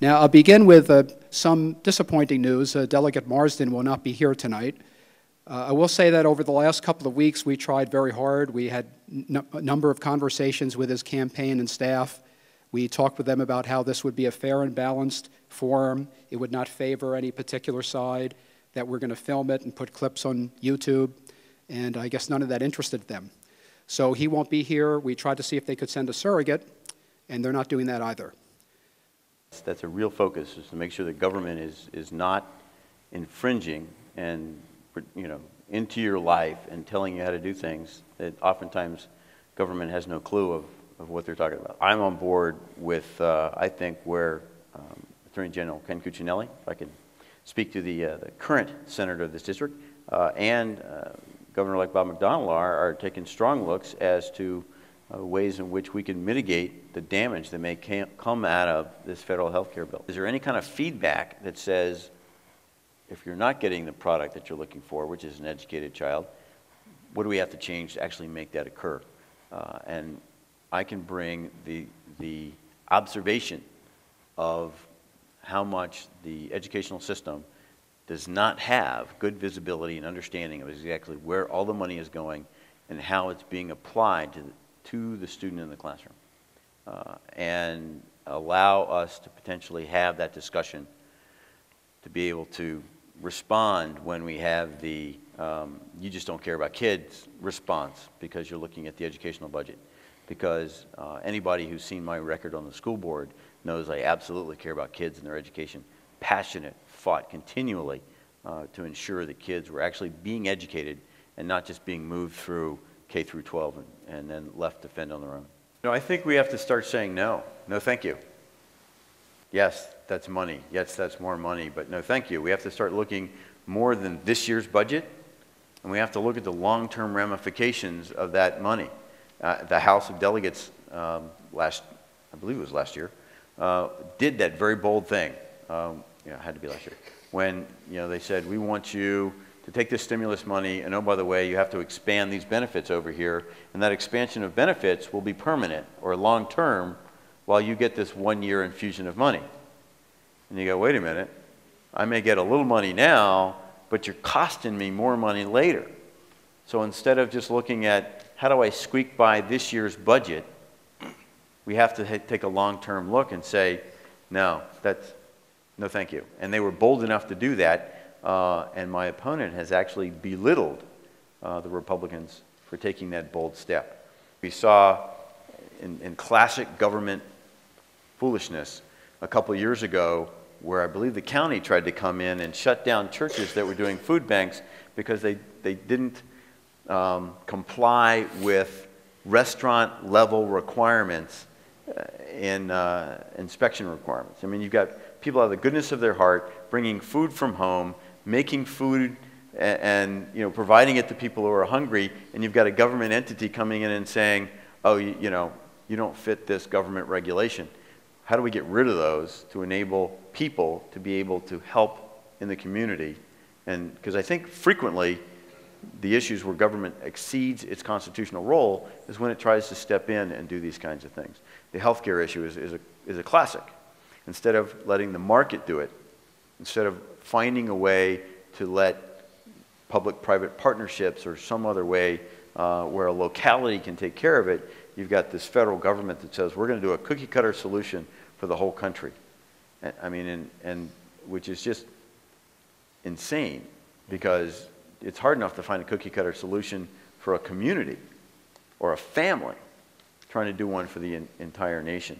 Now, I'll begin with some disappointing news. Delegate Marsden will not be here tonight. I will say that over the last couple of weeks, we tried very hard. We had a number of conversations with his campaign and staff. We talked with them about how this would be a fair and balanced forum. It would not favor any particular side, that we're going to film it and put clips on YouTube, and I guess none of that interested them. So he won't be here. We tried to see if they could send a surrogate, and they're not doing that either. That's a real focus, is to make sure that government is not infringing and, into your life and telling you how to do things that oftentimes government has no clue of what they're talking about. I'm on board with, I think, where Attorney General Ken Cuccinelli, if I can speak to the current senator of this district, and Governor-elect Bob McDonnell are taking strong looks as to ways in which we can mitigate the damage that may come out of this federal health care bill. Is there any kind of feedback that says, if you're not getting the product that you're looking for, which is an educated child, what do we have to change to actually make that occur? And I can bring the observation of how much the educational system does not have good visibility and understanding of exactly where all the money is going and how it's being applied to the student in the classroom. And allow us to potentially have that discussion, to be able to respond when we have the you just don't care about kids response because you're looking at the educational budget. Because anybody who's seen my record on the school board knows I absolutely care about kids and their education. Passionate, fought continually to ensure that kids were actually being educated and not just being moved through K through 12 and then left to fend on their own. I think we have to start saying no. No, thank you. Yes, that's money. Yes, that's more money, but no, thank you. We have to start looking more than this year's budget, and we have to look at the long-term ramifications of that money. The House of Delegates I believe it was last year, did that very bold thing. It had to be last year, when they said, we want you to take this stimulus money, and oh, by the way, you have to expand these benefits over here, and that expansion of benefits will be permanent or long-term while you get this one-year infusion of money. And you go, wait a minute, I may get a little money now, but you're costing me more money later. So instead of just looking at how do I squeak by this year's budget, we have to take a long-term look and say, no, no thank you. And they were bold enough to do that, and my opponent has actually belittled the Republicans for taking that bold step. We saw in classic government foolishness a couple of years ago where I believe the county tried to come in and shut down churches that were doing food banks because they didn't comply with restaurant level requirements in inspection requirements. I mean, you've got people out of the goodness of their heart bringing food from home, making food and providing it to people who are hungry, and you've got a government entity coming in and saying, oh, you don't fit this government regulation. How do we get rid of those to enable people to be able to help in the community? And because I think frequently the issues where government exceeds its constitutional role is when it tries to step in and do these kinds of things. The healthcare issue is a classic. Instead of letting the market do it, instead of finding a way to let public-private partnerships or some other way where a locality can take care of it, you've got this federal government that says we're going to do a cookie-cutter solution for the whole country. I mean, and which is just insane, because it's hard enough to find a cookie-cutter solution for a community or a family, trying to do one for the entire nation.